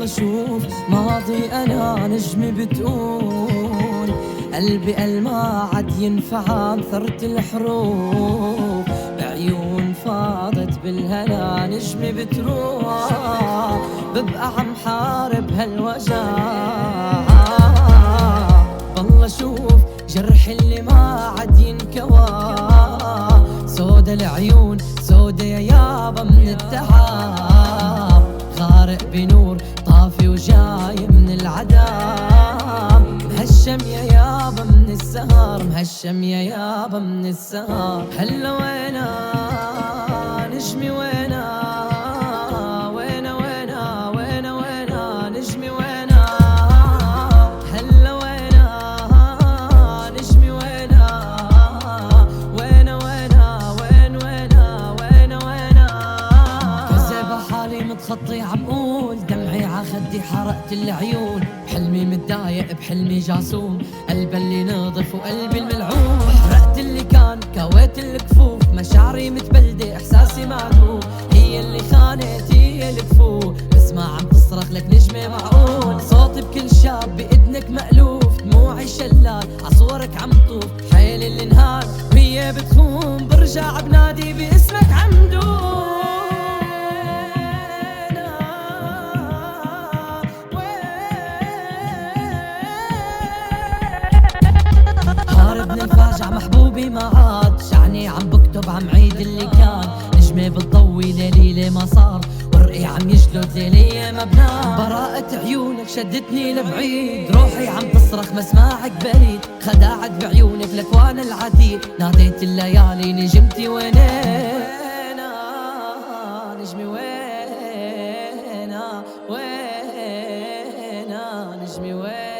اشوف ماضي انا نجمي بتقول قلبي قال ما عاد ينفع ثرت الحروف بعيون فاضت بالهلا نجمي بتروح ببقى عم حارب هالوجع بالله شوف جرح اللي ما عاد ينكوى سودا العيون سودا يا يابا من التعب غارق بنور طافي وجاي من العذاب مهشم يا يابا من السهر مهشم يا يابا من السهر هلا وينا نجمي وينا وينا وينا وينا وينا نجمي وينا هلا وينا نجمي وينا وينا وينا وين وينا وينا وينا كذابة حالي متخطي عم قول دمعي عخدي حرقت العيون بحلمي متضايق بحلمي جاسوم قلبي اللي نظف وقلبي الملعون حرقت اللي كان كويت الكفوف مشاعري متبلدة احساسي معدوم هي اللي خانت هي اللي كفوف بس ما عم تصرخ لك نجمة معقول صوتي بكل شاب بإذنك مألوف دموعي شلال عصورك عم طوف حيل اللي انهار وهي بتخون برجع بنادي باسمك عمدون من الفاجع محبوبي ما عاد شعني عم بكتب عم عيد اللي كان نجمة بتضوي ليلي ما صار ورقي عم يجلد ليلي ما بنام براءة عيونك شدتني لبعيد روحي عم تصرخ مسماعك بريد خداعت بعيونك لكوان العتيد ناديت الليالي نجمتي وينينا نجمي وينا وينا نجمي وينا